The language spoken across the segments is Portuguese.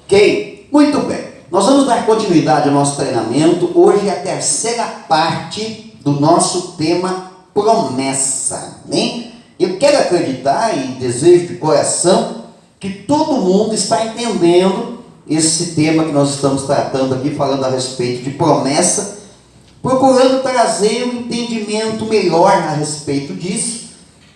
Ok? Muito bem. Nós vamos dar continuidade ao nosso treinamento. Hoje é a terceira parte do nosso tema promessa. Amém? Eu quero acreditar e desejo de coração que todo mundo está entendendo esse tema que nós estamos tratando aqui, falando a respeito de promessa, procurando trazer um entendimento melhor a respeito disso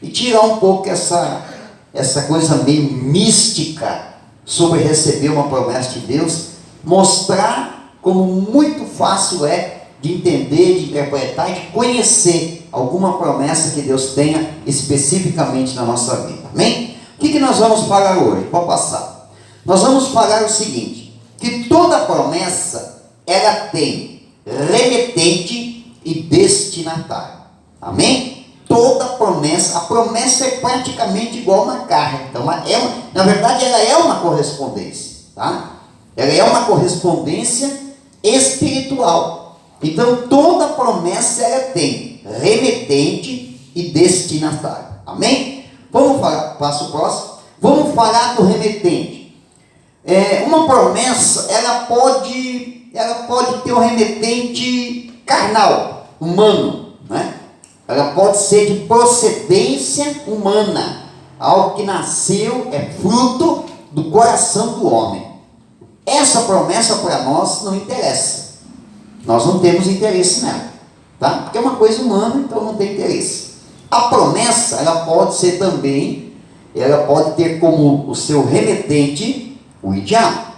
e tirar um pouco essa coisa meio mística sobre receber uma promessa de Deus, mostrar como muito fácil é de entender, de interpretar e de conhecer alguma promessa que Deus tenha especificamente na nossa vida. Amém? O que nós vamos falar hoje? Pode passar. Nós vamos falar o seguinte, que toda promessa, ela tem remetente e destinatário. Amém? Toda promessa, a promessa é praticamente igual uma carta. Então, na verdade, ela é uma correspondência. Tá? Ela é uma correspondência espiritual. Então, toda promessa, ela tem remetente e destinatário. Amém? Vamos falar, passo próximo. Vamos falar do remetente. Uma promessa, ela pode ter um remetente carnal, humano, né? Ela pode ser de procedência humana, algo que nasceu, é fruto do coração do homem. Essa promessa para nós não interessa. Nós não temos interesse nela, tá? Porque é uma coisa humana, então não tem interesse. A promessa, ela pode ser também, ela pode ter como o seu remetente o diabo.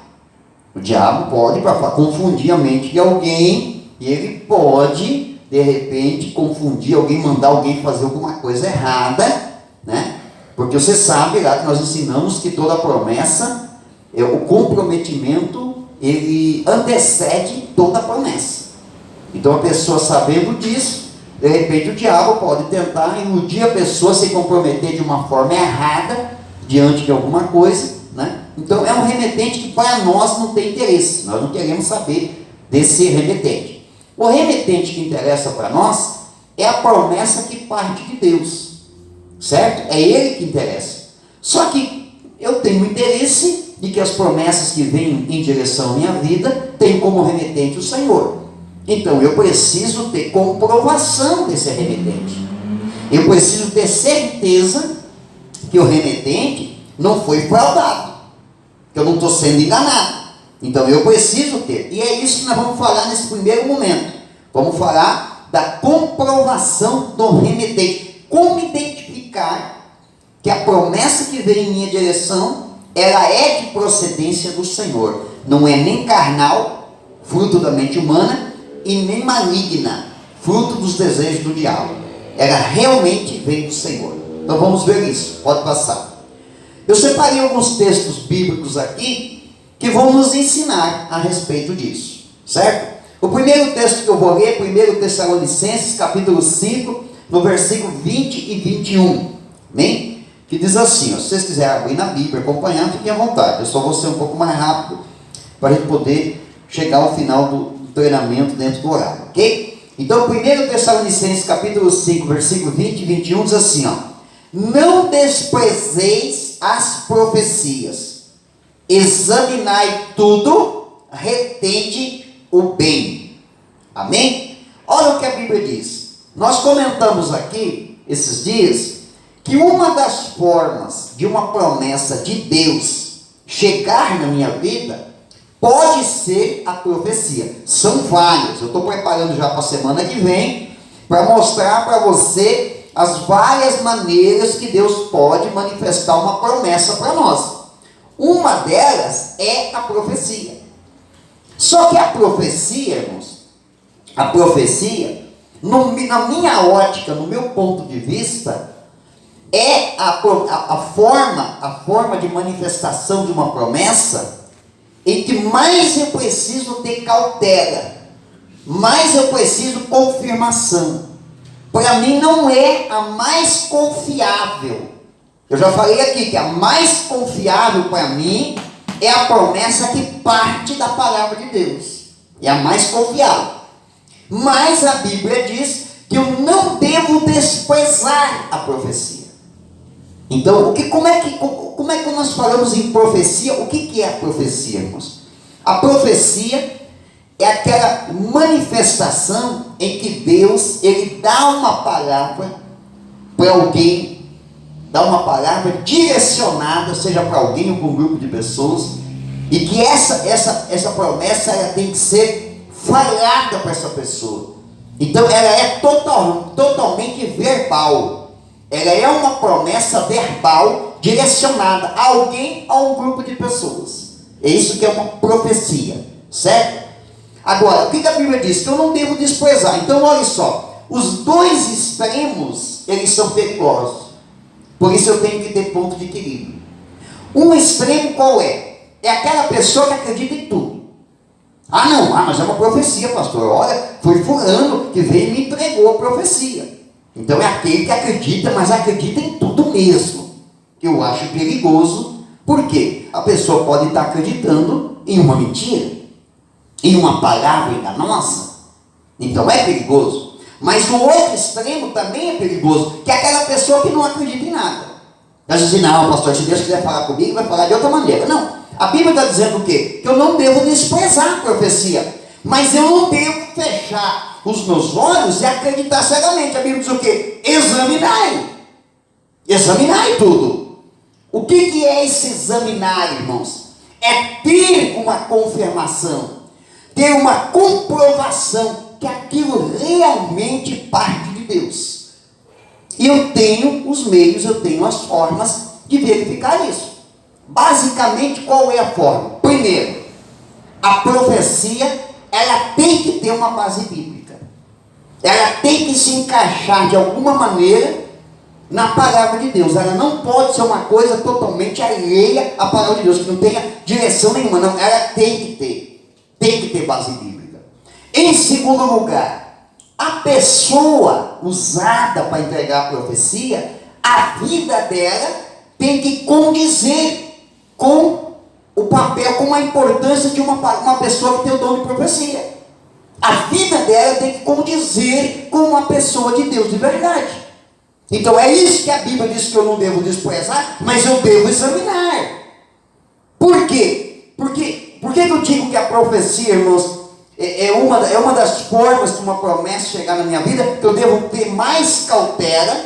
O diabo pode, para confundir a mente de alguém, e ele pode, de repente, confundir alguém, mandar alguém fazer alguma coisa errada, né? Porque você sabe lá que nós ensinamos que toda promessa, o comprometimento, ele antecede toda a promessa. Então a pessoa sabendo disso, de repente o diabo pode tentar iludir a pessoa, se comprometer de uma forma errada, diante de alguma coisa, né? Então é um remetente que para nós não tem interesse, nós não queremos saber desse remetente. O remetente que interessa para nós é a promessa que parte de Deus, certo? É ele que interessa. Só que eu tenho interesse de que as promessas que vêm em direção à minha vida tenham como remetente o Senhor. Então eu preciso ter comprovação desse remetente. Eu preciso ter certeza que o remetente não foi fraudado, que eu não estou sendo enganado. Então eu preciso ter. E é isso que nós vamos falar nesse primeiro momento. Vamos falar da comprovação do remetente. Como identificar que a promessa que vem em minha direção, ela é de procedência do Senhor. Não é nem carnal, fruto da mente humana, e nem maligna, fruto dos desejos do diabo. Ela realmente vem do Senhor. Então vamos ver isso. Pode passar. Eu separei alguns textos bíblicos aqui que vão nos ensinar a respeito disso, certo? O primeiro texto que eu vou ler é 1 Tessalonicenses, capítulo 5, no versículo 20 e 21, amém? Que diz assim, ó, se vocês quiserem abrir na Bíblia, acompanhar, fiquem à vontade. Eu só vou ser um pouco mais rápido, para a gente poder chegar ao final do treinamento dentro do horário, ok? Então, 1 Tessalonicenses, capítulo 5, versículo 20 e 21, diz assim, ó, não desprezeis as profecias, examinai tudo, retende o bem. Amém? Olha o que a Bíblia diz. Nós comentamos aqui, esses dias, que uma das formas de uma promessa de Deus chegar na minha vida pode ser a profecia. São várias. Eu estou preparando já para a semana que vem para mostrar para você as várias maneiras que Deus pode manifestar uma promessa para nós. Uma delas é a profecia. Só que a profecia, irmãos, na minha ótica, no meu ponto de vista, é a forma de manifestação de uma promessa em que mais eu preciso ter cautela, mais eu preciso confirmação. Para mim não é a mais confiável. Eu já falei aqui que a mais confiável para mim é a promessa que parte da palavra de Deus. É a mais confiável. Mas a Bíblia diz que eu não devo desprezar a profecia. Então, como como é que nós falamos em profecia? O que é a profecia, irmãos? A profecia é aquela manifestação em que Deus, ele dá uma palavra para alguém, dá uma palavra direcionada, seja para alguém ou para um grupo de pessoas, e que essa promessa ela tem que ser falada para essa pessoa. Então ela é totalmente verbal. Ela é uma promessa verbal direcionada a alguém ou a um grupo de pessoas. É isso que é uma profecia, certo? Agora, o que a Bíblia diz? Que eu não devo desprezar. Então olha só, os dois extremos, eles são perigosos. Por isso eu tenho que ter ponto de equilíbrio. Um extremo qual é? É aquela pessoa que acredita em tudo. Ah não, mas é uma profecia, pastor. Olha, foi fulano que veio e me entregou a profecia. Então é aquele que acredita, mas acredita em tudo mesmo. Eu acho perigoso. Por quê? A pessoa pode estar acreditando em uma mentira, em uma palavra enganosa. Então é perigoso. Mas o outro extremo também é perigoso, que é aquela pessoa que não acredita em nada. Ela diz assim, não, pastor, se Deus quiser falar comigo, vai falar de outra maneira. Não, a Bíblia está dizendo o quê? Que eu não devo desprezar a profecia, mas eu não devo fechar os meus olhos e acreditar cegamente. A Bíblia diz o quê? Examinai. Examinai tudo. O que é esse examinar, irmãos? É ter uma confirmação, ter uma comprovação que aquilo realmente parte de Deus. E eu tenho os meios, eu tenho as formas de verificar isso. Basicamente, qual é a forma? Primeiro, a profecia, ela tem que ter uma base bíblica. Ela tem que se encaixar de alguma maneira na palavra de Deus. Ela não pode ser uma coisa totalmente alheia à palavra de Deus, que não tenha direção nenhuma. Não, ela tem que ter base bíblica. Em segundo lugar, a pessoa usada para entregar a profecia, a vida dela tem que condizer com o papel, com a importância de uma pessoa que tem o dom de profecia. A vida dela tem que condizer com uma pessoa de Deus de verdade. Então é isso que a Bíblia diz que eu não devo desprezar, mas eu devo examinar. Por quê? Por que eu digo que a profecia, irmãos, é uma das formas de uma promessa chegar na minha vida, que eu devo ter mais cautela,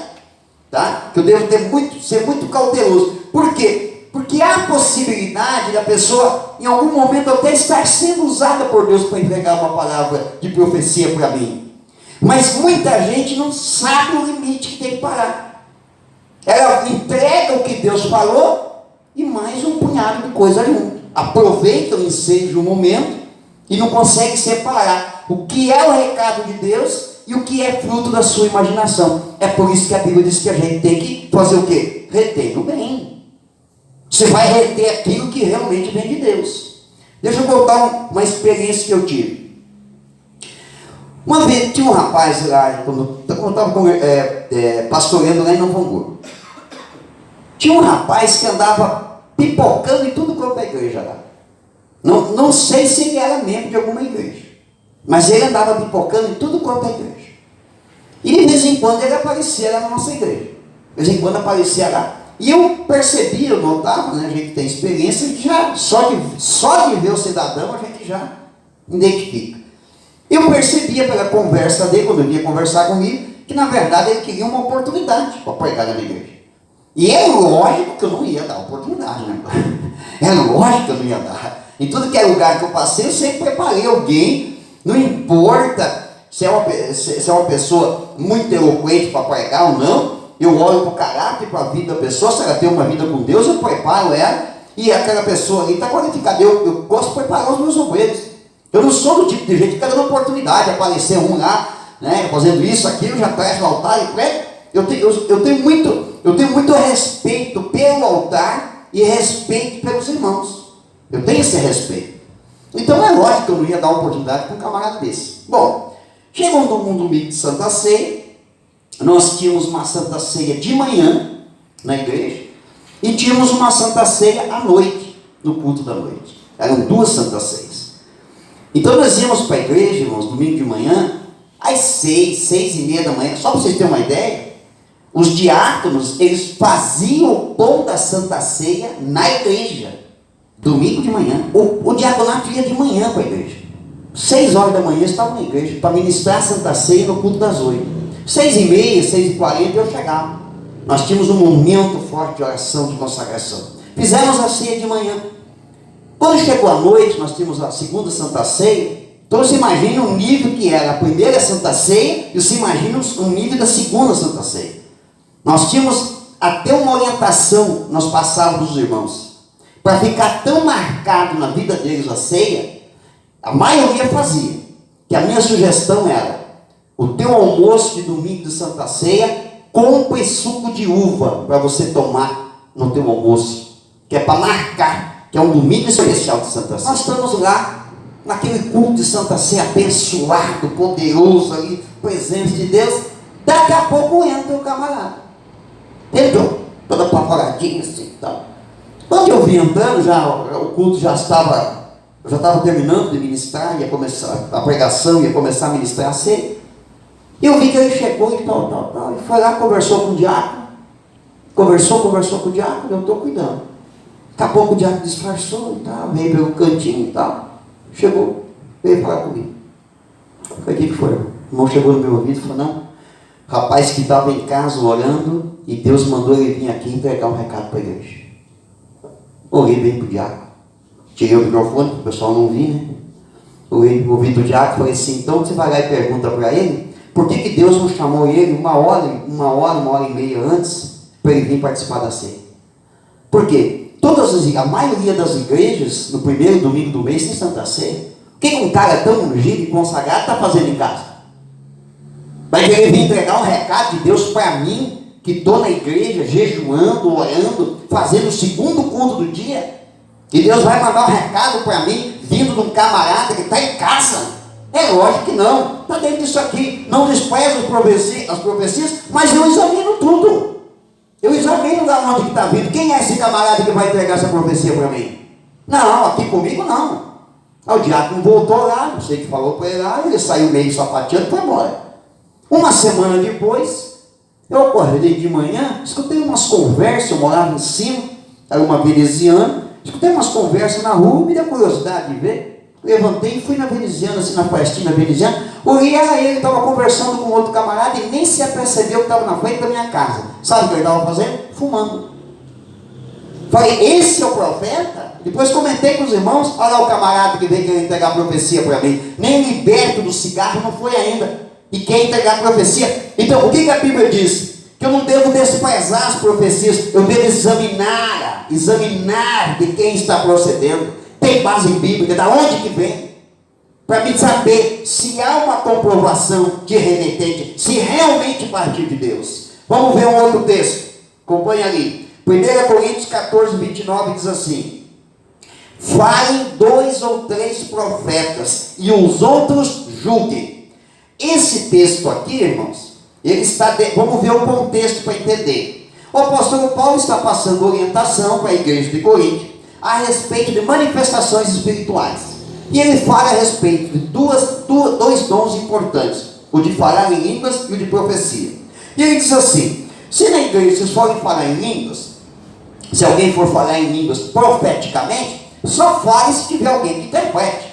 tá? Que eu devo ser muito cauteloso. Por quê? Porque há a possibilidade da pessoa, em algum momento, até estar sendo usada por Deus para entregar uma palavra de profecia para mim. Mas muita gente não sabe o limite que tem que parar. Ela entrega o que Deus falou e mais um punhado de coisa junto. Aproveita o ensejo do momento e não consegue separar o que é o recado de Deus e o que é fruto da sua imaginação. É por isso que a Bíblia diz que a gente tem que fazer o quê? Reter o bem. Você vai reter aquilo que realmente vem de Deus. Deixa eu contar uma experiência que eu tive. Uma vez tinha um rapaz lá, quando eu estava pastoreando lá em Novo Hamburgo. Tinha um rapaz que andava pipocando em tudo quanto é igreja lá. Não sei se ele era membro de alguma igreja, mas ele andava pipocando em tudo quanto é igreja. E de vez em quando ele aparecia lá na nossa igreja. De vez em quando aparecia lá. E eu percebi, eu notava, né, a gente tem experiência, já, só de ver o cidadão a gente já identifica. Eu percebia pela conversa dele, quando ele vinha conversar comigo, que na verdade ele queria uma oportunidade para pregar na minha igreja. E é lógico que eu não ia dar oportunidade, né? É lógico que eu não ia dar. Em tudo que é lugar que eu passei, eu sempre preparei alguém, não importa se é uma pessoa muito eloquente para pregar ou não, eu olho para o caráter, para a vida da pessoa, se ela tem uma vida com Deus, eu preparo ela, e aquela pessoa ali está qualificada. Eu gosto de preparar os meus obreiros. Eu não sou do tipo de gente que está dando oportunidade de aparecer um lá, né, fazendo isso, aquilo, já traz no altar e prega. Eu tenho muito respeito pelo altar e respeito pelos irmãos. Eu tenho esse respeito. Então é lógico que eu não ia dar uma oportunidade para um camarada desse. Bom, chegou um domingo de Santa Ceia. Nós tínhamos uma Santa Ceia de manhã na igreja e tínhamos uma Santa Ceia à noite, no culto da noite. Eram duas Santas Ceias. Então nós íamos para a igreja, irmãos, domingo de manhã, às 6h30 da manhã. Só para vocês terem uma ideia, os diáconos, eles faziam pão da Santa Ceia na igreja. Domingo de manhã. O diaconato ia de manhã para a igreja. 6 horas da manhã eu estava na igreja para ministrar a Santa Ceia no culto das 8. 6h30, 6h40 eu chegava. Nós tínhamos um momento forte de oração, de consagração. Fizemos a ceia de manhã. Quando chegou a noite, nós tínhamos a segunda Santa Ceia. Então você imagina o nível que era a primeira Santa Ceia e você imagina o nível da segunda Santa Ceia. Nós tínhamos até uma orientação, nós passávamos os irmãos. Para ficar tão marcado na vida deles a ceia, a maioria fazia. Que a minha sugestão era, o teu almoço de domingo de Santa Ceia, compre suco de uva para você tomar no teu almoço. Que é para marcar, que é um domingo especial de Santa Ceia. Nós estamos lá, naquele culto de Santa Ceia, abençoado, poderoso ali, presença de Deus. Daqui a pouco entra o camarada. Entrou, toda apavoradinha assim e tal. Quando eu vi entrando, o culto já estava terminando de ministrar, ia começar a pregação, ia começar a ministrar a ceia. E eu vi que ele chegou e tal, e foi lá, conversou com o diácono, conversou com o diácono, eu estou cuidando. Daqui a pouco o diácono disfarçou e tal, veio pelo cantinho e tal, chegou, veio falar comigo. Eu falei, o que foi? O irmão chegou no meu ouvido e falou, não, rapaz que estava em casa orando, e Deus mandou ele vir aqui entregar um recado para a igreja. Olhei bem para o diácono, tirei o microfone para o pessoal não ouvir, né? Ouvi do diácono e falei assim, então você vai lá e pergunta para ele, por que Deus não chamou ele uma hora e meia antes, para ele vir participar da ceia? Por quê? A maioria das igrejas, no primeiro domingo do mês, tem Santa Ceia. O que um cara tão ungido e consagrado está fazendo em casa? Vai querer vir entregar um recado de Deus para mim, que estou na igreja, jejuando, orando, fazendo o segundo culto do dia, e Deus vai mandar um recado para mim, vindo de um camarada que está em casa? É lógico que não, está dentro disso aqui. Não desprezo as profecias, mas eu examino tudo. Eu examino da onde que está vindo. Quem é esse camarada que vai entregar essa profecia para mim? Não, aqui comigo não. Aí o diácono voltou lá, não sei o que falou para ele lá, ele saiu meio sapateando e foi embora. Uma semana depois, eu acordei de manhã, escutei umas conversas, eu morava em cima, era uma veneziana, escutei umas conversas na rua, me deu curiosidade de ver. Levantei e fui na veneziana, assim, na festinha veneziana, olhei, ele estava conversando com outro camarada e nem se apercebeu que estava na frente da minha casa. Sabe o que ele estava fazendo? Fumando. Falei, esse é o profeta? Depois comentei com os irmãos, olha lá o camarada que veio querer entregar a profecia para mim, nem liberto do cigarro não foi ainda, e quer entregar a profecia. Então, o que a Bíblia diz? Que eu não devo desprezar as profecias, eu devo examinar de quem está procedendo. Tem base bíblica, da onde que vem? Para me saber se há uma comprovação de remetente, se realmente partir de Deus. Vamos ver um outro texto, acompanha ali. 1 Coríntios 14, 29 diz assim: falem 2 ou 3 profetas, e os outros julguem. Esse texto aqui, irmãos, ele está vamos ver o contexto para entender. O apóstolo Paulo está passando orientação para a igreja de Corinto a respeito de manifestações espirituais. E ele fala a respeito de dois dons importantes, o de falar em línguas e o de profecia. E ele diz assim: se na igreja vocês forem falar em línguas, se alguém for falar em línguas profeticamente, só fale se tiver alguém que interprete.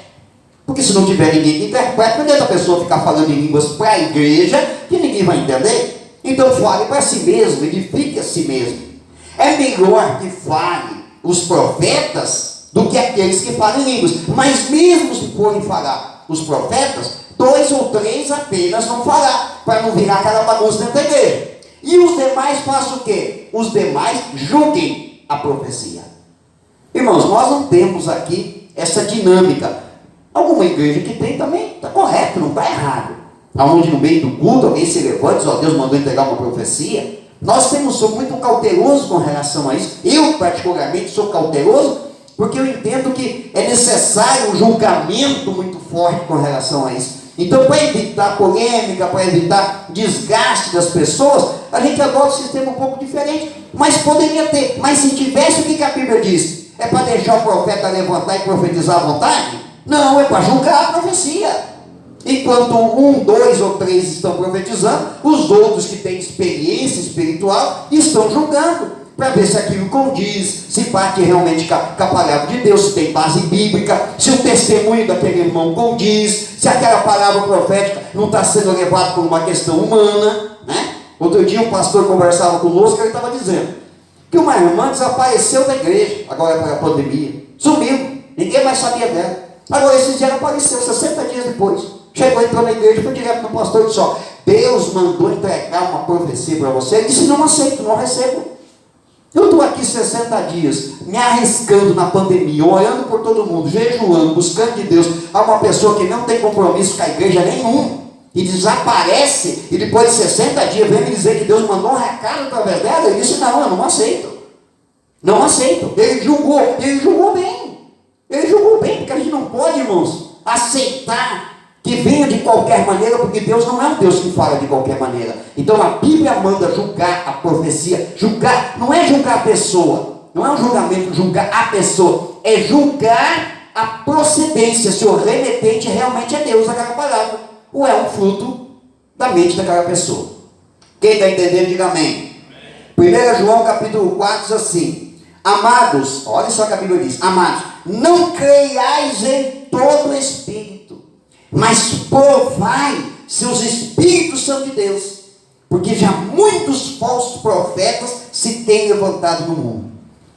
Porque se não tiver ninguém que interprete, não adianta a pessoa ficar falando em línguas para a igreja, que ninguém vai entender. Então fale para si mesmo, edifique a si mesmo. É melhor que fale os profetas do que aqueles que falam em línguas. Mas mesmo se forem falar os profetas, 2 ou 3 apenas vão falar, para não virar aquela bagunça dentro da igreja. E os demais façam o quê? Os demais julguem a profecia. Irmãos, nós não temos aqui essa dinâmica. Alguma igreja que tem também está correto, não está errado. Aonde no meio do culto alguém se levanta e diz, ó, Deus mandou entregar uma profecia. Nós sou muito cauteloso com relação a isso. Eu particularmente sou cauteloso, porque eu entendo que é necessário um julgamento muito forte com relação a isso. Então, para evitar polêmica, para evitar desgaste das pessoas, a gente adota um sistema um pouco diferente, mas poderia ter. Mas se tivesse, o que a Bíblia diz? É para deixar o profeta levantar e profetizar à vontade? Não, é para julgar a profecia. Enquanto 1, 2 ou 3 estão profetizando, os outros que têm experiência espiritual estão julgando. para ver se aquilo condiz, se bate realmente com a palavra de Deus, se tem base bíblica, se o testemunho daquele irmão condiz, se aquela palavra profética não está sendo levada por uma questão humana, né? Outro dia um pastor conversava conosco, ele estava dizendo que uma irmã desapareceu da igreja, agora para a pandemia, sumiu, ninguém mais sabia dela. Agora esses dias ela apareceu, 60 dias depois, chegou, entrou na igreja, foi direto no pastor e disse: ó, Deus mandou entregar uma profecia para você. Ele disse: não aceito, não recebo. Eu estou aqui 60 dias, me arriscando na pandemia, orando por todo mundo, jejuando, buscando de Deus, a uma pessoa que não tem compromisso com a igreja nenhum, e desaparece, e depois de 60 dias vem me dizer que Deus mandou um recado através dela. Ele disse: não, eu não aceito. Não aceito. Ele julgou bem. Ele julgou bem, porque a gente não pode, irmãos, aceitar que venha de qualquer maneira, porque Deus não é um Deus que fala de qualquer maneira. Então a Bíblia manda julgar a profecia. Julgar não é julgar a pessoa, não é um julgamento, julgar a pessoa, é julgar a procedência, se o remetente realmente é Deus daquela palavra, ou é um fruto da mente daquela pessoa. Quem está entendendo, diga amém. 1 João capítulo 4 diz assim: amados, olha só o que a Bíblia diz: amados, não creiais em todo espírito, mas provai se os espíritos são de Deus, porque já muitos falsos profetas se têm levantado no mundo.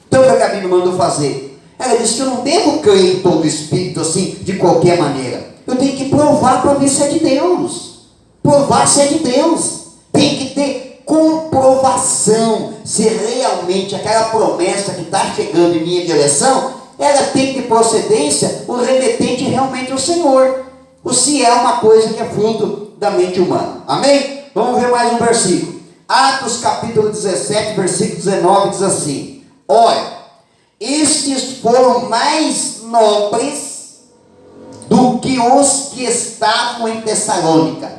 Então o que a Bíblia mandou fazer? Ela disse que eu não devo crer em todo espírito assim, de qualquer maneira. Eu tenho que provar para ver se é de Deus. Provar se é de Deus. Tem que ter comprovação se realmente aquela promessa que está chegando em minha direção, ela tem de procedência, o remetente realmente é o Senhor, ou se é uma coisa que é fruto da mente humana. Amém? Vamos ver mais um versículo. Atos capítulo 17, versículo 19 diz assim: olha, estes foram mais nobres do que os que estavam em Tessalônica,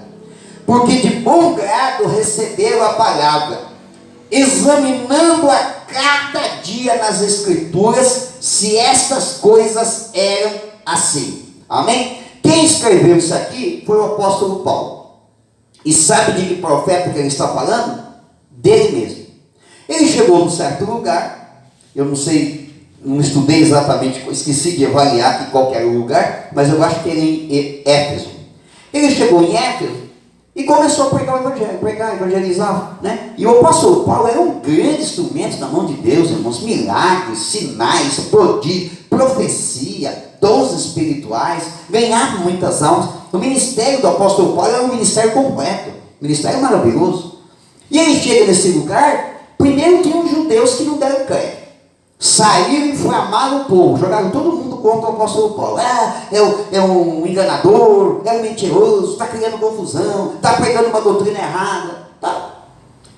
porque de bom grado receberam a palavra, examinando a cada dia nas escrituras se estas coisas eram assim. Amém? Quem escreveu isso aqui foi o apóstolo Paulo. E sabe de que profeta que ele está falando? Dele mesmo. Ele chegou num certo lugar, eu não sei, não estudei exatamente, esqueci de avaliar aqui qual era o lugar, mas eu acho que ele é em Éfeso. Ele chegou em Éfeso e começou a pregar o evangelho, evangelizar, né? E o apóstolo Paulo era um grande instrumento na mão de Deus, irmãos. Milagres, sinais, prodígios, profecia, dons espirituais, ganhava muitas almas. O ministério do apóstolo Paulo era um ministério completo, um ministério maravilhoso. E ele chega nesse lugar, primeiro tinha os judeus que não deram crédito. Saíram e inflamaram o povo, jogaram todo mundo contra o apóstolo Paulo. É um enganador, é um mentiroso, está criando confusão, está pregando uma doutrina errada. Tá.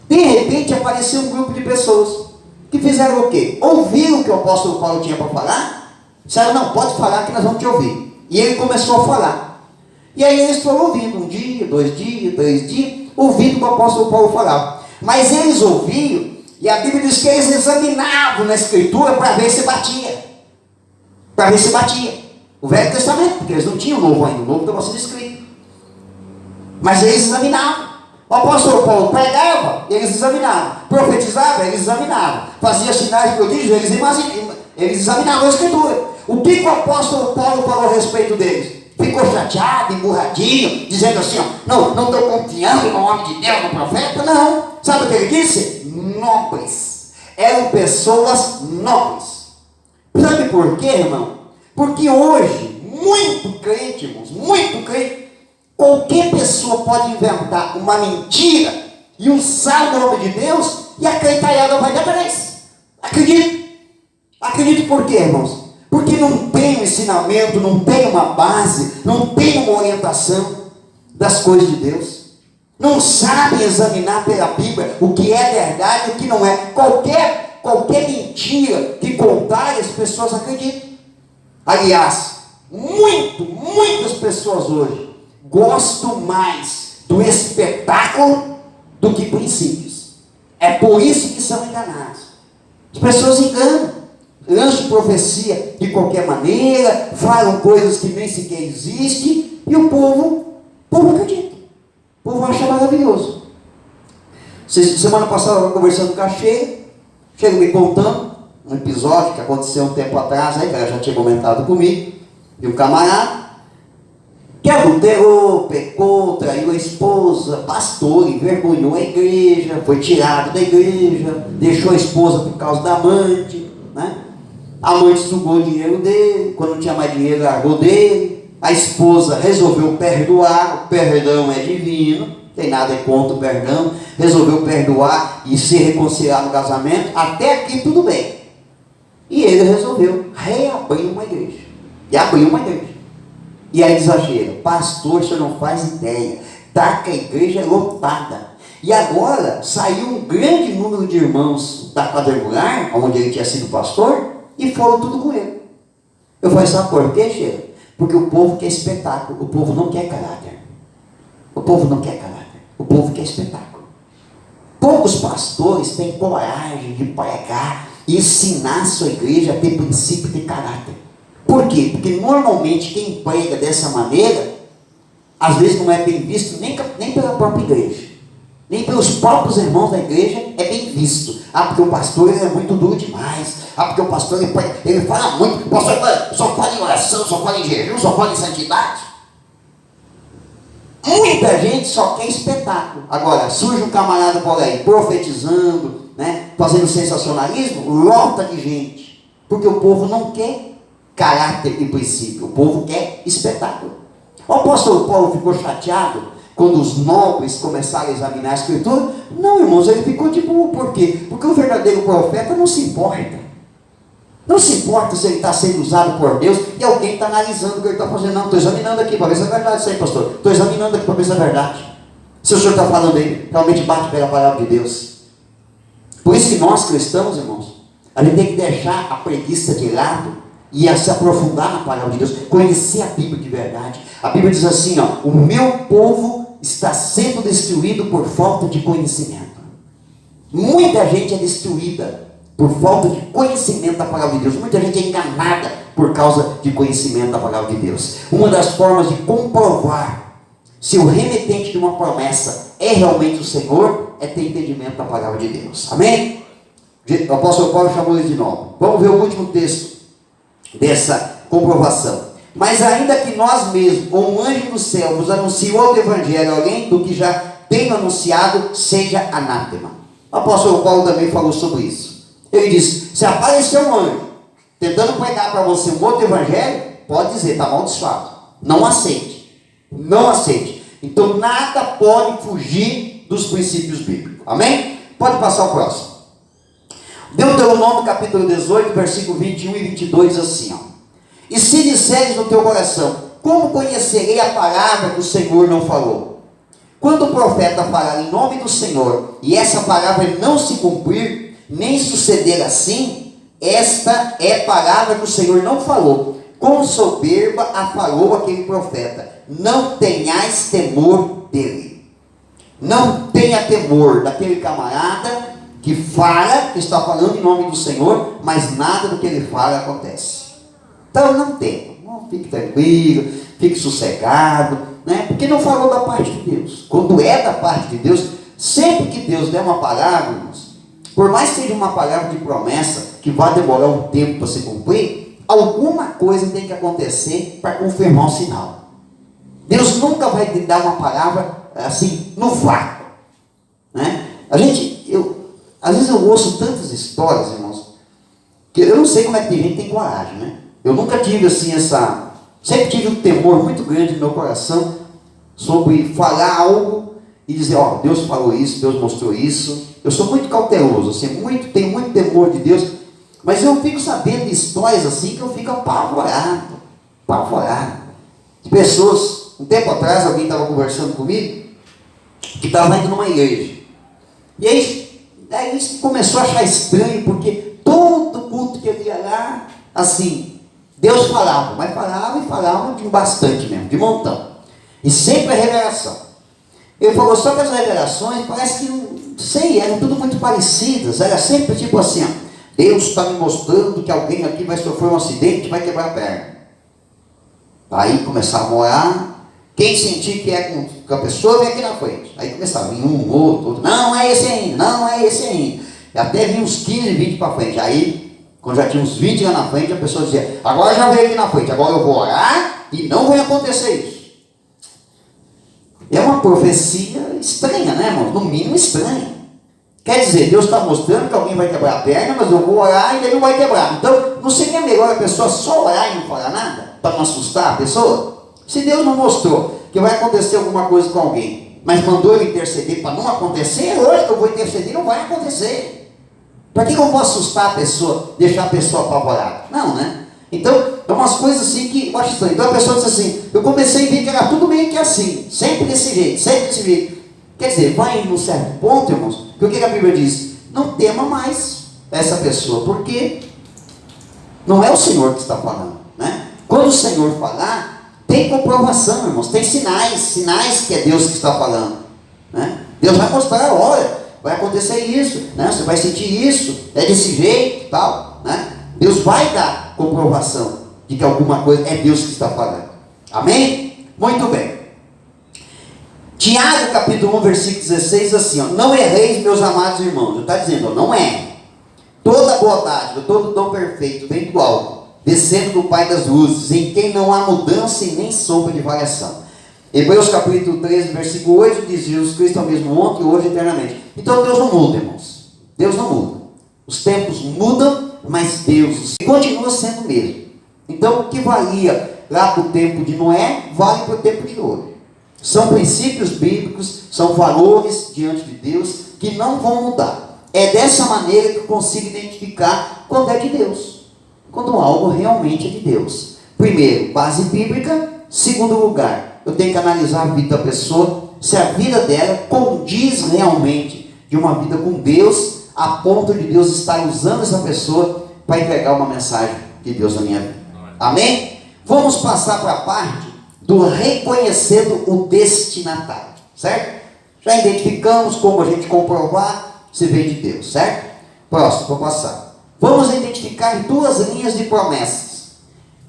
De repente apareceu um grupo de pessoas que fizeram o quê? Ouviram o que o apóstolo Paulo tinha para falar, disseram: não, pode falar que nós vamos te ouvir. E ele começou a falar. E aí eles foram ouvindo, 1 dia, 2 dias, 3 dias, ouvindo o que o apóstolo Paulo falava. Mas eles ouviram, e a Bíblia diz que eles examinavam na Escritura para ver se batia. Para ver se batia. O Velho Testamento, porque eles não tinham o Novo ainda, o Novo estava sendo escrito. Mas eles examinavam. O apóstolo Paulo pregava, eles examinavam. Profetizava, eles examinavam. Fazia sinais, prodígios, eles examinavam a Escritura. O que o apóstolo Paulo falou a respeito deles? Ficou chateado, emburradinho, dizendo assim: ó, não estou confiando no homem de Deus, no profeta? Não. Sabe o que ele disse? Nobres. Eram pessoas nobres. Sabe por quê, irmão? Porque hoje, muito crente, irmãos, muito crente, qualquer pessoa pode inventar uma mentira e usar o nome de Deus e a cantalhada vai dar atrás. Acredito. Acredito por quê, irmãos? Porque não tem um ensinamento, não tem uma base, não tem uma orientação das coisas de Deus. Não sabem examinar pela Bíblia o que é verdade e o que não é. Qualquer mentira que contarem, as pessoas acreditam. Aliás, muitas pessoas hoje gostam mais do espetáculo do que princípios. É por isso que são enganados. As pessoas enganam. Lançam profecia de qualquer maneira, falam coisas que nem sequer existem, e o povo acredita. O povo acha maravilhoso. Semana passada eu estava conversando com a Sheila, chega me contando um episódio que aconteceu um tempo atrás, aí, que ela já tinha comentado comigo, de um camarada que adulterou, pecou, traiu a esposa, pastor, envergonhou a igreja, foi tirado da igreja, deixou a esposa por causa da amante, né? A amante sugou o dinheiro dele, quando não tinha mais dinheiro, largou dele. A esposa resolveu perdoar, o perdão é divino, tem nada contra o perdão, resolveu perdoar e se reconciliar no casamento, até aqui tudo bem. E ele resolveu reabrir uma igreja, e abriu uma igreja. E aí exagera, pastor, o senhor não faz ideia, tá que a igreja é lotada. E agora saiu um grande número de irmãos da quadrangular, onde ele tinha sido pastor, e foram tudo com ele. Eu falei, sabe por quê, Sheila? Porque o povo quer espetáculo, o povo não quer caráter. O povo não quer caráter, o povo quer espetáculo. Poucos pastores têm coragem de pregar e ensinar a sua igreja a ter princípio de caráter. Por quê? Porque normalmente quem prega dessa maneira, às vezes não é bem visto nem pela própria igreja, nem pelos próprios irmãos da igreja é bem visto. Ah, porque o pastor ele é muito duro demais. Ah, porque o pastor ele fala muito. O pastor só fala em oração, só fala em jejum, só fala em santidade. Muita gente só quer espetáculo. Agora, surge um camarada por aí profetizando, né, fazendo sensacionalismo, lota de gente. Porque o povo não quer caráter e princípio, o povo quer espetáculo. O apóstolo Paulo ficou chateado quando os nobres começaram a examinar a escritura. Não, irmãos, ele ficou de boa. Por quê? Porque o verdadeiro profeta não se importa. Não se importa se ele está sendo usado por Deus e alguém está analisando o que ele está fazendo. Não, estou examinando aqui para ver se é verdade isso aí, pastor. Estou examinando aqui para ver se é verdade. Se o senhor está falando aí, realmente bate pela palavra de Deus. Por isso que nós cristãos, irmãos, a gente tem que deixar a preguiça de lado e a se aprofundar na palavra de Deus, conhecer a Bíblia de verdade. A Bíblia diz assim, ó, o meu povo está sendo destruído por falta de conhecimento. Muita gente é destruída por falta de conhecimento da palavra de Deus. Muita gente é enganada por causa de conhecimento da palavra de Deus. Uma das formas de comprovar se o remetente de uma promessa é realmente o Senhor é ter entendimento da palavra de Deus. Amém? O apóstolo Paulo chamou ele de novo. Vamos ver o último texto dessa comprovação. Mas ainda que nós mesmos, ou um anjo do céu, vos anuncie outro evangelho, além do que já tenho anunciado, seja anátema. O apóstolo Paulo também falou sobre isso. Ele disse, se aparecer um anjo tentando pregar para você um outro evangelho, pode dizer, está amaldiçoado. Não aceite. Não aceite. Então nada pode fugir dos princípios bíblicos. Amém? Pode passar o próximo. Deuteronômio capítulo 18, versículo 21 e 22 diz assim, ó. E se disseres no teu coração, como conhecerei a palavra que o Senhor não falou? Quando o profeta falar em nome do Senhor, e essa palavra não se cumprir, nem suceder assim, esta é palavra que o Senhor não falou. Com soberba a falou aquele profeta. Não tenhais temor dele. Não tenha temor daquele camarada que fala, que está falando em nome do Senhor, mas nada do que ele fala acontece. Então não tema, fique tranquilo, fique sossegado, né? Porque não falou da parte de Deus. Quando é da parte de Deus, sempre que Deus der uma palavra, irmãos, por mais que seja uma palavra de promessa, que vai demorar um tempo para se cumprir, alguma coisa tem que acontecer para confirmar o sinal. Deus nunca vai te dar uma palavra assim, no vácuo, né? Às vezes eu ouço tantas histórias, irmãos, que eu não sei como é que tem gente que tem coragem, né? Eu nunca tive assim sempre tive um temor muito grande no meu coração sobre falar algo e dizer, ó, Deus falou isso, Deus mostrou isso. Eu sou muito cauteloso, assim, tenho muito temor de Deus, mas eu fico sabendo de histórias assim que eu fico apavorado. De pessoas, um tempo atrás alguém estava conversando comigo, que estava indo numa igreja. E aí começou a achar estranho, porque todo culto que ele ia lá, assim, Deus falava, mas falava de bastante mesmo, de montão. E sempre a revelação. Ele falou, só que as revelações parece que, não sei, eram tudo muito parecidas. Era sempre tipo assim, ó, Deus está me mostrando que alguém aqui vai sofrer um acidente e vai quebrar a perna. Aí começava a orar. Quem sentir que é com a pessoa, vem aqui na frente. Aí começava, um, outro, não é esse ainda, não é esse ainda. até vinha uns 15, 20 para frente. Aí, quando já tinha uns 20 lá na frente, a pessoa dizia, agora já veio aqui na frente, agora eu vou orar e não vai acontecer isso. É uma profecia estranha, né, irmão? No mínimo estranha. Quer dizer, Deus está mostrando que alguém vai quebrar a perna, mas eu vou orar e ele não vai quebrar. Então, não seria melhor a pessoa só orar e não falar nada? Para não assustar a pessoa? Se Deus não mostrou que vai acontecer alguma coisa com alguém, mas mandou eu interceder para não acontecer, hoje que eu vou interceder não vai acontecer. Para que eu vou assustar a pessoa, deixar a pessoa apavorada? Não, né? Então, é umas coisas assim que eu acho estranho. Então a pessoa diz assim, eu comecei a ver que era tudo meio que assim, sempre desse jeito, sempre desse jeito. Quer dizer, vai num certo ponto, irmãos, que o que a Bíblia diz? Não tema mais essa pessoa, porque não é o Senhor que está falando, né? Quando o Senhor falar, tem comprovação, irmãos, tem sinais que é Deus que está falando, né? Deus vai mostrar, olha, vai acontecer isso, né? Você vai sentir isso, é desse jeito e tal, né? Deus vai dar comprovação de que alguma coisa é Deus que está falando. Amém? Muito bem. Tiago capítulo 1, versículo 16, assim, ó, não erreis, meus amados irmãos. Ele está dizendo, ó, não erre. Toda boa dádiva, todo dom perfeito vem do alto, descendo do Pai das luzes, em quem não há mudança e nem sombra de variação. Hebreus capítulo 13, versículo 8, diz, Jesus Cristo é o mesmo ontem, hoje e eternamente. Então Deus não muda, irmãos. Deus não muda. Os tempos mudam, mas Deus continua sendo o mesmo. Então o que valia lá para o tempo de Noé, vale para o tempo de hoje. São princípios bíblicos, são valores diante de Deus que não vão mudar. É dessa maneira que eu consigo identificar quando é de Deus, quando algo realmente é de Deus. Primeiro, base bíblica. Segundo lugar, eu tenho que analisar a vida da pessoa, se a vida dela condiz realmente de uma vida com Deus, a ponto de Deus estar usando essa pessoa para entregar uma mensagem de Deus na minha vida. Amém? Vamos passar para a parte do reconhecendo o destinatário, certo? Já identificamos como a gente comprovar se vem de Deus, certo? Próximo, vou passar. Vamos identificar duas linhas de promessas.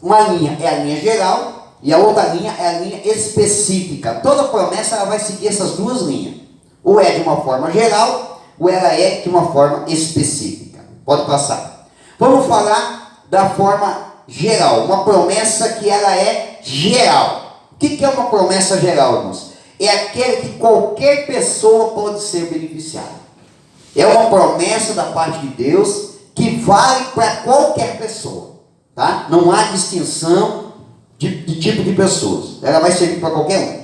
Uma linha é a linha geral e a outra linha é a linha específica. Toda promessa ela vai seguir essas duas linhas. Ou é de uma forma geral, ou ela é de uma forma específica. Pode passar. Vamos falar da forma geral. Uma promessa que ela é geral. O que é uma promessa geral, irmãos? É aquele que qualquer pessoa pode ser beneficiada. É uma promessa da parte de Deus que vale para qualquer pessoa, tá? Não há distinção de tipo de pessoas. Ela vai servir para qualquer um.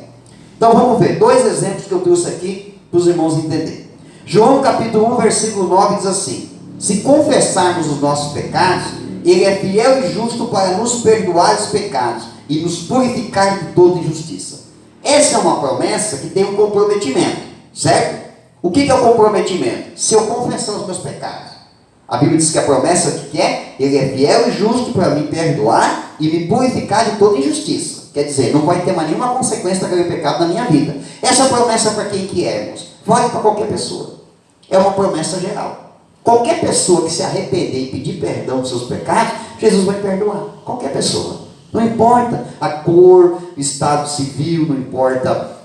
Então vamos ver dois exemplos que eu trouxe aqui para os irmãos entenderem. João capítulo 1, versículo 9 diz assim: se confessarmos os nossos pecados, Ele é fiel e justo para nos perdoar os pecados e nos purificar de toda injustiça. Essa é uma promessa que tem um comprometimento, certo? O que é o comprometimento? Se eu confessar os meus pecados. A Bíblia diz que a promessa que é, Ele é fiel e justo para me perdoar e me purificar de toda injustiça. Quer dizer, não vai ter mais nenhuma consequência daquele pecado na minha vida. Essa promessa para quem que é, irmãos? Vale para qualquer pessoa. É uma promessa geral. Qualquer pessoa que se arrepender e pedir perdão dos seus pecados, Jesus vai perdoar. Qualquer pessoa. Não importa a cor, o estado civil, não importa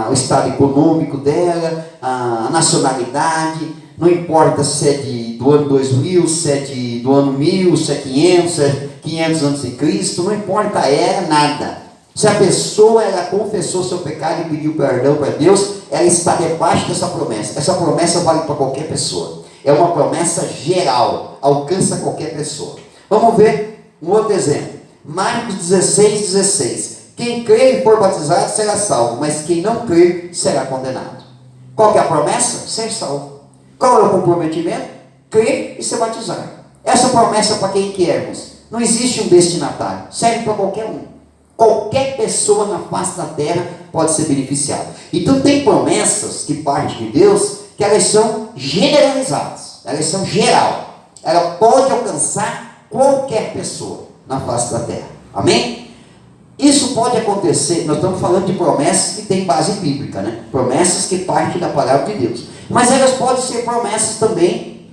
o estado econômico dela, a nacionalidade, não importa se é do ano 2000, se é do ano 1000, se é 500, se é 500 anos de Cristo, não importa a era, nada. Se a pessoa ela confessou seu pecado e pediu perdão para Deus, ela está debaixo dessa promessa. Essa promessa vale para qualquer pessoa. É uma promessa geral, alcança qualquer pessoa. Vamos ver um outro exemplo. Marcos 16, 16. Quem crer e for batizado será salvo, mas quem não crer será condenado. Qual que é a promessa? Ser salvo. Qual é o comprometimento? Crer e ser batizado. Essa promessa para quem quer, irmãos? Não existe um destinatário. Serve para qualquer um. Qualquer pessoa na face da terra pode ser beneficiada. Então tem promessas que partem de Deus que elas são generalizadas. Elas são geral. Ela pode alcançar qualquer pessoa na face da terra. Amém? Isso pode acontecer, nós estamos falando de promessas que têm base bíblica, né? Promessas que partem da palavra de Deus. Mas elas podem ser promessas também,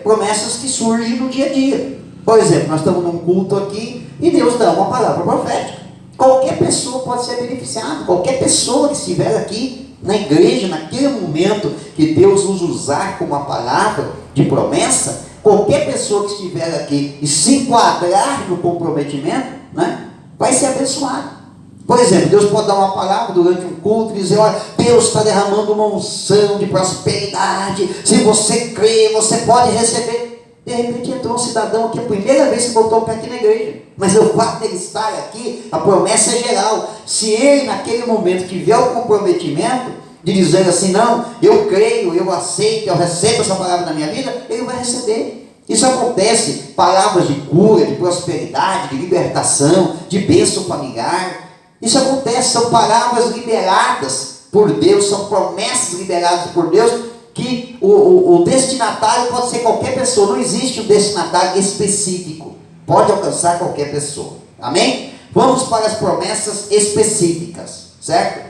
promessas que surgem no dia a dia. Por exemplo, nós estamos num culto aqui e Deus dá uma palavra profética. Qualquer pessoa pode ser beneficiada, qualquer pessoa que estiver aqui na igreja, naquele momento que Deus nos usar como uma palavra de promessa, qualquer pessoa que estiver aqui e se enquadrar no comprometimento, né, vai ser abençoado. Por exemplo, Deus pode dar uma palavra durante um culto e dizer: olha, Deus está derramando uma unção de prosperidade, se você crê, você pode receber. De repente entrou um cidadão aqui, a primeira vez que botou o pé aqui na igreja, mas o fato dele estar aqui, a promessa é geral. Se ele naquele momento tiver o comprometimento de dizer assim: não, eu creio, eu aceito, eu recebo essa palavra na minha vida, ele vai receber. Isso acontece, palavras de cura, de prosperidade, de libertação, de bênção familiar. Isso acontece, são palavras liberadas por Deus, são promessas liberadas por Deus, que o destinatário pode ser qualquer pessoa, não existe um destinatário específico, pode alcançar qualquer pessoa, amém? Vamos para as promessas específicas, certo?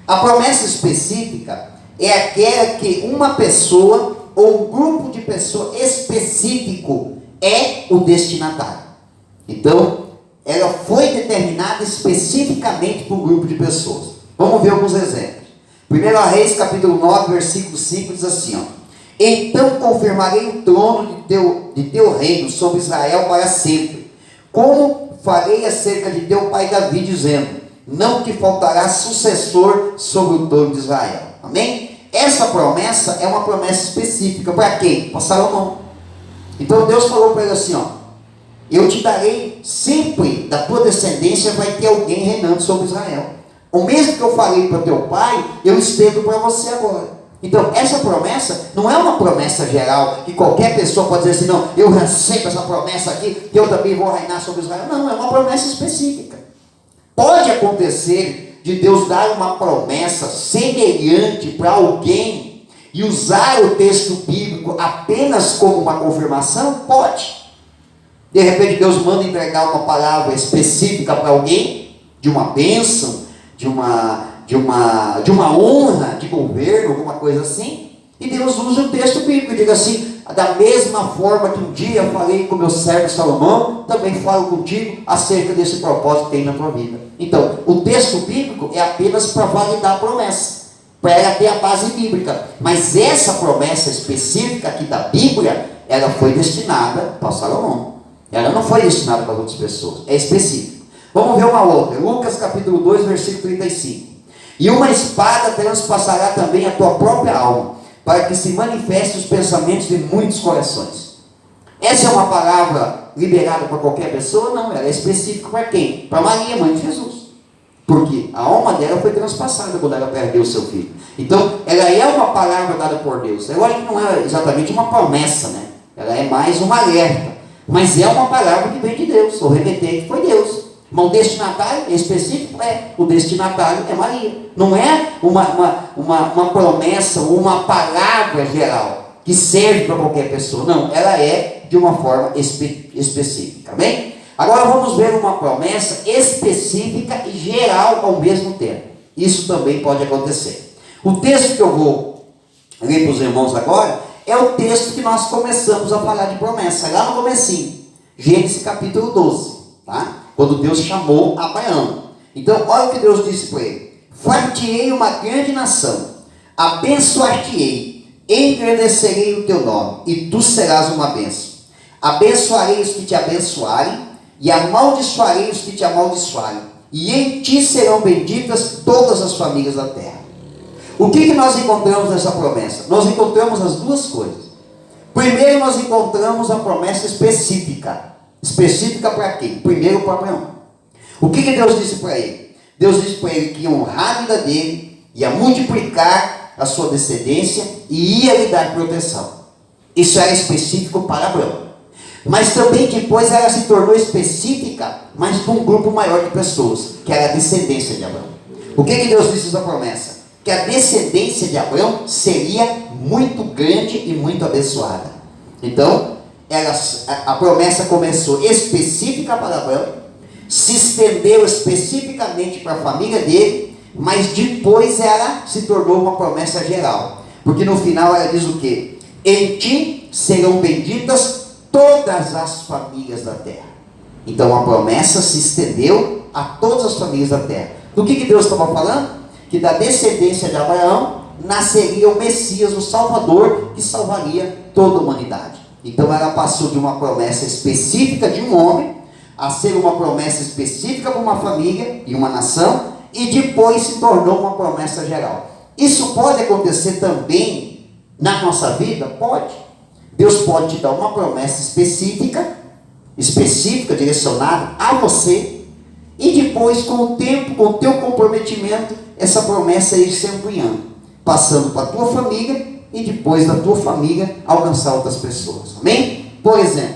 A promessa específica é aquela que uma pessoa ou um grupo de pessoas específico é o destinatário. Então, ela foi determinada especificamente por um grupo de pessoas. Vamos ver alguns exemplos. 1 Reis, capítulo 9, versículo 5, diz assim, ó: então confirmarei o trono de teu reino sobre Israel para sempre, como farei acerca de teu pai Davi, dizendo: não te faltará sucessor sobre o trono de Israel. Amém? Essa promessa é uma promessa específica. Para quem? Para Salomão. Então Deus falou para ele assim, ó: eu te darei sempre, da tua descendência vai ter alguém reinando sobre Israel. O mesmo que eu falei para teu pai, eu estendo para você agora. Então, essa promessa não é uma promessa geral, que qualquer pessoa pode dizer assim: não, eu recebo essa promessa aqui, que eu também vou reinar sobre Israel. Não, é uma promessa específica. Pode acontecer de Deus dar uma promessa semelhante para alguém e usar o texto bíblico apenas como uma confirmação? Pode. De repente Deus manda entregar uma palavra específica para alguém, de uma bênção, de uma honra de governo, alguma coisa assim, e Deus usa o texto bíblico e diz assim: da mesma forma que um dia eu falei com meu servo Salomão, também falo contigo acerca desse propósito que tem na tua vida. Então, o texto bíblico é apenas para validar a promessa, para ela ter a base bíblica, mas essa promessa específica aqui da Bíblia, ela foi destinada para Salomão, ela não foi destinada para outras pessoas, é específica. Vamos ver uma outra, Lucas capítulo 2, versículo 35. E uma espada transpassará também a tua própria alma, para que se manifeste os pensamentos de muitos corações. Essa é uma palavra liberada para qualquer pessoa? Não, ela é específica para quem? Para Maria, mãe de Jesus. Porque a alma dela foi transpassada quando ela perdeu o seu filho. Então, ela é uma palavra dada por Deus. Eu acho que não é exatamente uma promessa, né? Ela é mais uma alerta. Mas é uma palavra que vem de Deus. O remetente foi Deus. Mas o destinatário específico o destinatário é Maria. Não é uma promessa ou uma palavra geral que serve para qualquer pessoa. Não, ela é de uma forma específica. Amém? Agora vamos ver uma promessa específica e geral ao mesmo tempo. Isso também pode acontecer. O texto que eu vou ler para os irmãos agora é o texto que nós começamos a falar de promessa, lá no comecinho. Gênesis capítulo 12, tá? Quando Deus chamou Abraão. Então, olha o que Deus disse para ele: far-te-ei uma grande nação, abençoar-te-ei, engrandecerei o teu nome, e tu serás uma bênção. Abençoarei os que te abençoarem, e amaldiçoarei os que te amaldiçoarem, e em ti serão benditas todas as famílias da terra. O que nós encontramos nessa promessa? Nós encontramos as duas coisas. Primeiro, nós encontramos a promessa específica. Específica para quem? Primeiro para Abraão. O que Deus disse para ele? Deus disse para ele que ia honrar a vida dele, ia multiplicar a sua descendência e ia lhe dar proteção. Isso era específico para Abraão. Mas também depois ela se tornou específica, mas para um grupo maior de pessoas, que era a descendência de Abraão. O que Deus disse na promessa? Que a descendência de Abraão seria muito grande e muito abençoada. Então, a promessa começou específica para Abraão, se estendeu especificamente para a família dele, mas depois ela se tornou uma promessa geral. Porque no final ela diz o quê? Em ti serão benditas todas as famílias da terra. Então a promessa se estendeu a todas as famílias da terra. Do que Deus estava falando? que da descendência de Abraão nasceria o Messias, o Salvador, que salvaria toda a humanidade. Então ela passou de uma promessa específica de um homem a ser uma promessa específica para uma família e uma nação, e depois se tornou uma promessa geral. Isso pode acontecer também na nossa vida? Pode. Deus pode te dar uma promessa específica, direcionada a você, e depois, com o tempo, com o teu comprometimento, essa promessa ir se ampliando, passando para a tua família, e depois da tua família alcançar outras pessoas. Amém? Por exemplo,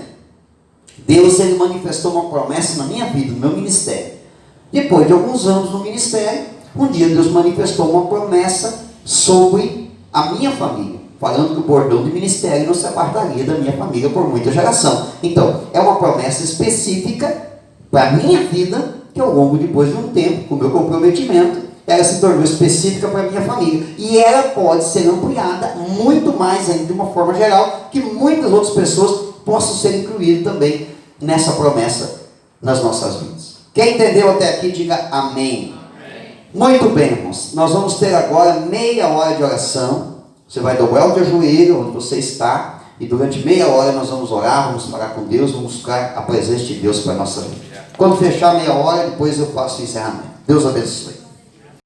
Deus, ele manifestou uma promessa na minha vida, no meu ministério. Depois de alguns anos no ministério, um dia Deus manifestou uma promessa sobre a minha família, falando que o bordão do ministério não se apartaria da minha família por muita geração. Então, é uma promessa específica para a minha vida, que ao longo depois de um tempo, com o meu comprometimento, ela se tornou específica para a minha família. E ela pode ser ampliada muito mais ainda, de uma forma geral, que muitas outras pessoas possam ser incluídas também nessa promessa nas nossas vidas. Quem entendeu até aqui, diga amém. Muito bem, irmãos. Nós vamos ter agora meia hora de oração. Você vai dobrar o teu joelho onde você está, e durante meia hora nós vamos orar, vamos falar com Deus, vamos buscar a presença de Deus para a nossa vida. Quando fechar meia hora, depois eu faço o encerramento. Deus abençoe.